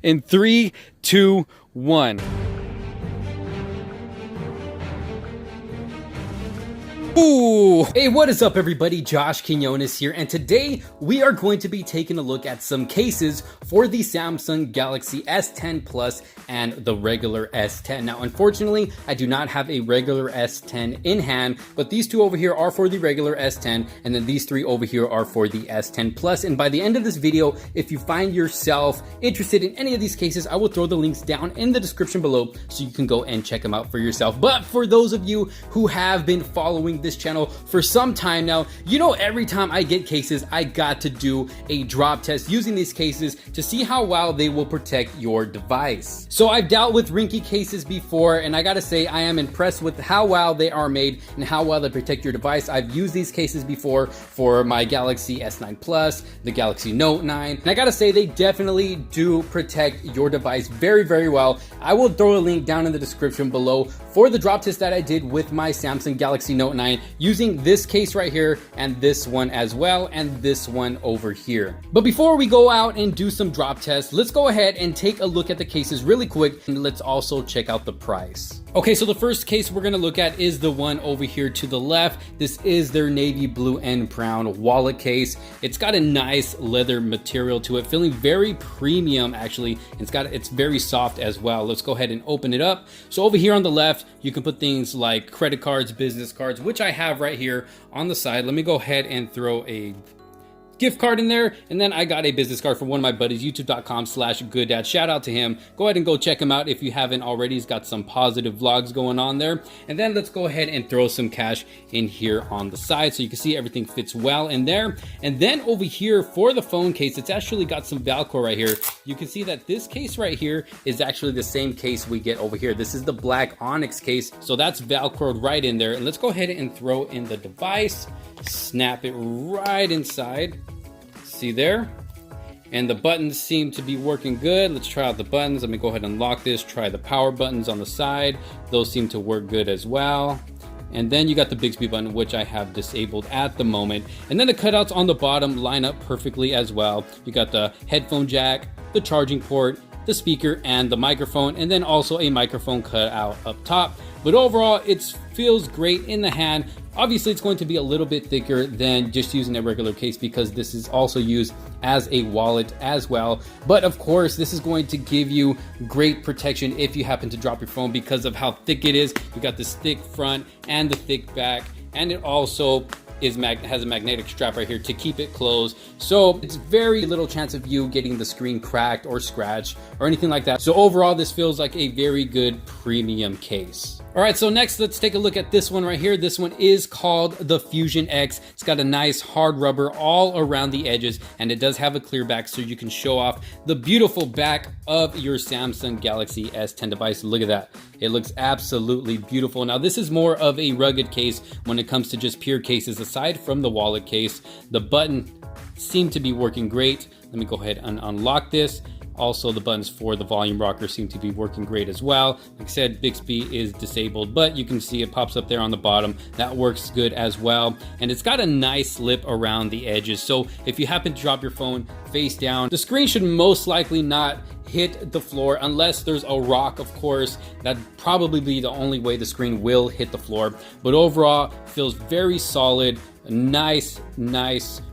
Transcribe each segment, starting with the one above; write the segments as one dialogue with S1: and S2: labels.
S1: in 3, 2, 1. Ooh! Hey, what is up everybody? Josh Quinones here, and today we are going to be taking a look at some cases for the Samsung Galaxy S10 Plus and the regular S10. Now, unfortunately, I do not have a regular S10 in hand, but these two over here are for the regular S10, and then these three over here are for the S10 Plus. And by the end of this video, if you find yourself interested in any of these cases, I will throw the links down in the description below so you can go and check them out for yourself. But for those of you who have been following this channel for some time now, you know every time I get cases, I got to do a drop test using these cases to see how well they will protect your device. So I've dealt with Ringke cases before, and I gotta say I am impressed with how well they are made and how well they protect your device. I've used these cases before for my Galaxy S9 Plus, the Galaxy Note 9, and I gotta say they definitely do protect your device very, very well. I will throw a link down in the description below for the drop test that I did with my Samsung Galaxy Note 9 using this case right here and this one as well and this one over here. But before we go out and do some drop tests, let's go ahead and take a look at the cases really quick, and let's also check out the price. Okay, so the first case we're gonna look at is the one over here to the left. This is their navy blue and brown wallet case. It's got a nice leather material to it, feeling very premium actually. It's very soft as well. Let's go ahead and open it up. So over here on the left, you can put things like credit cards, business cards, which I have right here on the side. Let me go ahead and throw a gift card in there, and then I got a business card from one of my buddies, youtube.com/gooddad. Shout out to him. Go ahead and go check him out if you haven't already. He's got some positive vlogs going on there. And then let's go ahead and throw some cash in here on the side so you can see everything fits well in there. And then over here for the phone case, it's actually got some Velcro right here. You can see that this case right here is actually the same case we get over here. This is the black Onyx case, so that's Velcroed right in there. And let's go ahead and throw in the device, snap it right inside. See there? And the buttons seem to be working good. Let's try out the buttons. Let me go ahead and lock this. Try the power buttons on the side. Those seem to work good as well. And then you got the Bixby button, which I have disabled at the moment. And then the cutouts on the bottom line up perfectly as well. You got the headphone jack, the charging port, the speaker, and the microphone, and then also a microphone cutout up top. But overall, it feels great in the hand. Obviously, it's going to be a little bit thicker than just using a regular case because this is also used as a wallet as well. But of course, this is going to give you great protection if you happen to drop your phone because of how thick it is. You got this thick front and the thick back, and it also has a magnetic strap right here to keep it closed. So it's very little chance of you getting the screen cracked or scratched or anything like that. So overall, this feels like a very good premium case. All right, so next let's take a look at this one right here. This one is called the Fusion X. It's got a nice hard rubber all around the edges, and it does have a clear back so you can show off the beautiful back of your Samsung Galaxy S10 device. Look at that. It looks absolutely beautiful. Now this is more of a rugged case when it comes to just pure cases. Aside from the wallet case, the button seemed to be working great. Let me go ahead and unlock this. Also, the buttons for the volume rocker seem to be working great as well. Like I said, Bixby is disabled, but you can see it pops up there on the bottom. That works good as well. And it's got a nice lip around the edges. So if you happen to drop your phone face down, the screen should most likely not hit the floor unless there's a rock, of course. That'd probably be the only way the screen will hit the floor. But overall, feels very solid. Nice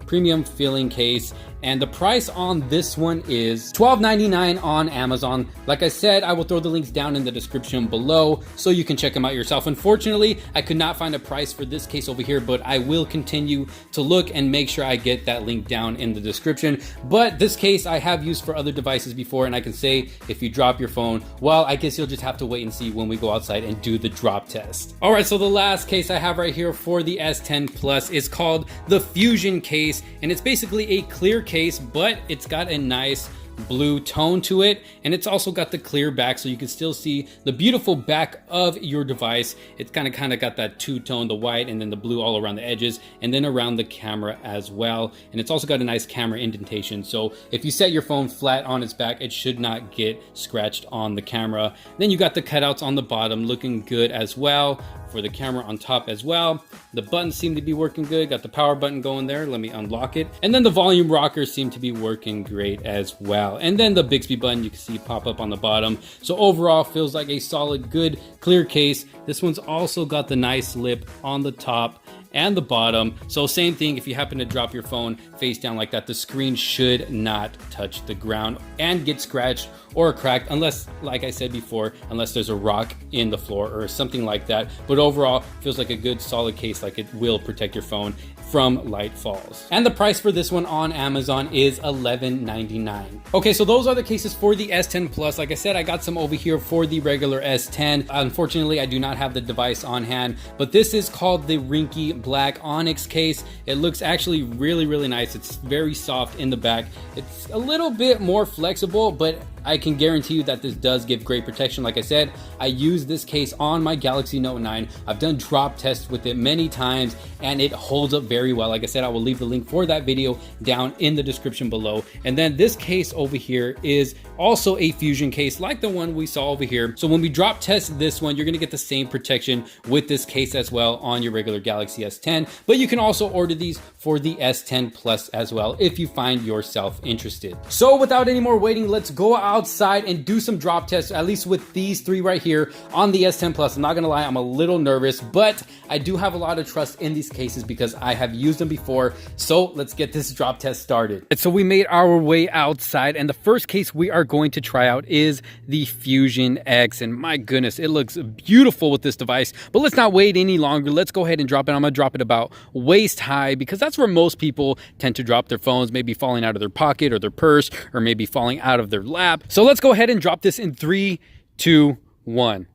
S1: premium feeling case. And the price on this one is $12.99 on Amazon. Like I said, I will throw the links down in the description below so you can check them out yourself. Unfortunately, I could not find a price for this case over here, but I will continue to look and make sure I get that link down in the description. But this case I have used for other devices before, and I can say if you drop your phone, well, I guess you'll just have to wait and see when we go outside and do the drop test. All right, so the last case I have right here for the S10 Plus is called the Fusion case, and it's basically a clear case, but it's got a nice blue tone to it, and it's also got the clear back so you can still see the beautiful back of your device. It's kind of got that two-tone, the white and then the blue all around the edges and then around the camera as well. And it's also got a nice camera indentation, so if you set your phone flat on its back, it should not get scratched on the camera. Then you got the cutouts on the bottom looking good as well for the camera on top as well. The buttons seem to be working good. Got the power button going there. Let me unlock it. And then the volume rockers seem to be working great as well. And then the Bixby button you can see pop up on the bottom. So overall, feels like a solid, good, clear case. This one's also got the nice lip on the top and the bottom. So same thing, if you happen to drop your phone face down like that, the screen should not touch the ground and get scratched or cracked, unless, like I said before, unless there's a rock in the floor or something like that. But overall, feels like a good solid case, like it will protect your phone from light falls. And the price for this one on Amazon is $11.99. Okay, so those are the cases for the S10 Plus. Like I said, I got some over here for the regular S10. Unfortunately, I do not have the device on hand, but this is called the Ringke Black Onyx case. It looks actually really, really nice. It's very soft in the back. It's a little bit more flexible, but I can guarantee you that this does give great protection. Like I said, I use this case on my Galaxy Note 9. I've done drop tests with it many times and it holds up very well. Like I said, I will leave the link for that video down in the description below. And then this case over here is also a fusion case like the one we saw over here. So when we drop test this one, you're gonna get the same protection with this case as well on your regular Galaxy S10, but you can also order these for the S10 Plus as well if you find yourself interested. So without any more waiting, let's go outside and do some drop tests, at least with these three right here on the S10 Plus. I'm not gonna lie, I'm a little nervous, but I do have a lot of trust in these cases because I have used them before. So let's get this drop test started. So we made our way outside, and the first case we are going to try out is the Fusion X, and my goodness, it looks beautiful with this device. But let's not wait any longer. Let's go ahead and drop it. I'm gonna drop it about waist high because that's where most people tend to drop their phones, maybe falling out of their pocket or their purse, or maybe falling out of their lap. So let's go ahead and drop this in 3, 2, 1.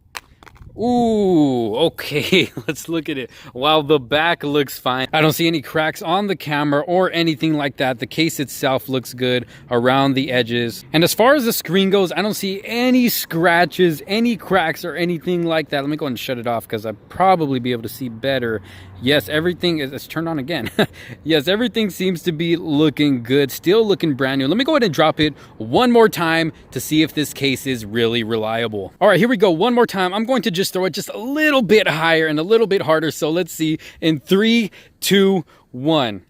S1: Ooh, okay, let's look at it. While the back looks fine, I don't see any cracks on the camera or anything like that. The case itself looks good around the edges. And as far as the screen goes, I don't see any scratches, any cracks, or anything like that. Let me go ahead and shut it off because I'll probably be able to see better. Yes, everything is, it's turned on again. Yes, everything seems to be looking good, still looking brand new. Let me go ahead and drop it one more time to see if this case is really reliable. All right, here we go, one more time. I'm going to just throw it just a little bit higher and a little bit harder. So let's see in 3, 2, 1.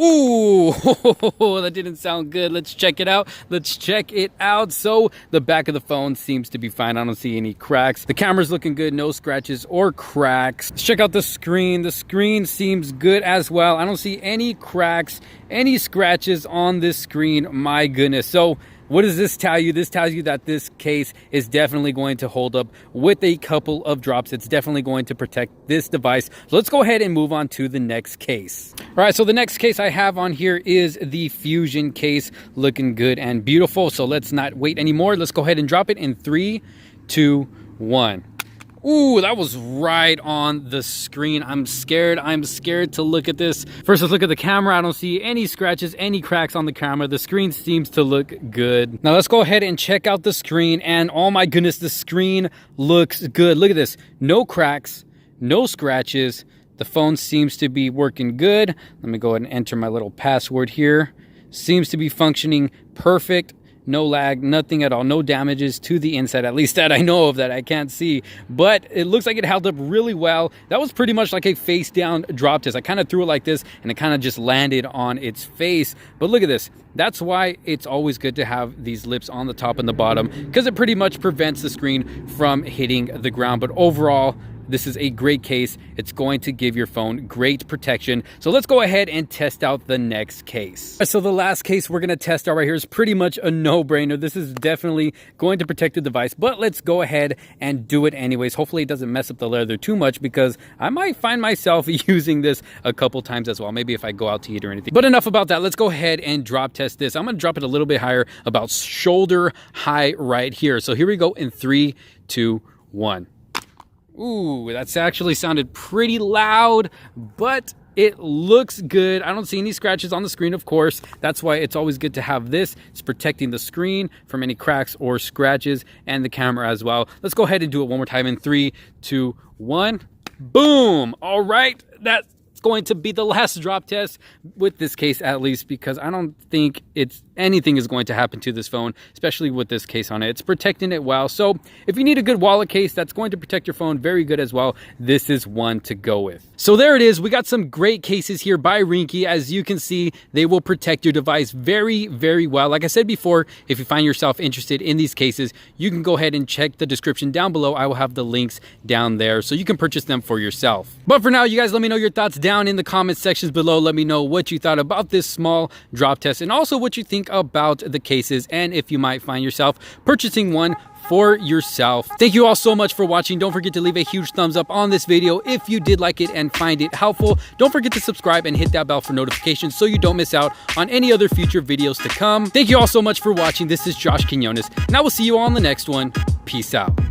S1: Ooh, that didn't sound good. Let's check it out. Let's check it out. So the back of the phone seems to be fine. I don't see any cracks. The camera's looking good. No scratches or cracks. Let's check out the screen. The screen seems good as well. I don't see any cracks, any scratches on this screen. My goodness. So what does this tell you? This tells you that this case is definitely going to hold up with a couple of drops. It's definitely going to protect this device. So let's go ahead and move on to the next case. All right, so the next case I have on here is the Fusion case, looking good and beautiful. So let's not wait anymore. Let's go ahead and drop it in 3, 2, 1. Ooh, that was right on the screen. I'm scared to look at this. First, let's look at the camera. I don't see any scratches, any cracks on the camera. The screen seems to look good. Now let's go ahead and check out the screen, and oh my goodness, the screen looks good. Look at this, no cracks, no scratches. The phone seems to be working good. Let me go ahead and enter my little password here. Seems to be functioning perfect. No lag, nothing at all, no damages to the inside, at least that I know of, that I can't see. But it looks like it held up really well. That was pretty much like a face down drop test. I kind of threw it like this and it kind of just landed on its face. But look at this. That's why it's always good to have these lips on the top and the bottom, because it pretty much prevents the screen from hitting the ground. But overall, this is a great case. It's going to give your phone great protection. So let's go ahead and test out the next case. So the last case we're gonna test out right here is pretty much a no-brainer. This is definitely going to protect the device, but let's go ahead and do it anyways. Hopefully it doesn't mess up the leather too much, because I might find myself using this a couple times as well, maybe if I go out to eat or anything. But enough about that. Let's go ahead and drop test this. I'm gonna drop it a little bit higher, about shoulder high right here. So here we go in 3, 2, 1. Ooh, that's actually sounded pretty loud, but it looks good. I don't see any scratches on the screen, of course. That's why it's always good to have this. It's protecting the screen from any cracks or scratches, and the camera as well. Let's go ahead and do it one more time in 3, 2, 1. Boom! All right, that's going to be the last drop test with this case, at least, because I don't think it's anything is going to happen to this phone, especially with this case on it. It's protecting it well. So if you need a good wallet case that's going to protect your phone very good as well, this is one to go with. So there it is. We got some great cases here by Ringke. As you can see, they will protect your device very, very well. Like I said before, if you find yourself interested in these cases, you can go ahead and check the description down below. I will have the links down there so you can purchase them for yourself. But for now, you guys let me know your thoughts down in the comment sections below. Let me know what you thought about this small drop test and also what you think about the cases and if you might find yourself purchasing one for yourself. Thank you all so much for watching. Don't forget to leave a huge thumbs up on this video if you did like it and find it helpful. Don't forget to subscribe and hit that bell for notifications so you don't miss out on any other future videos to come. Thank you all so much for watching. This is Josh Quinones, and I will see you all on the next one. Peace out.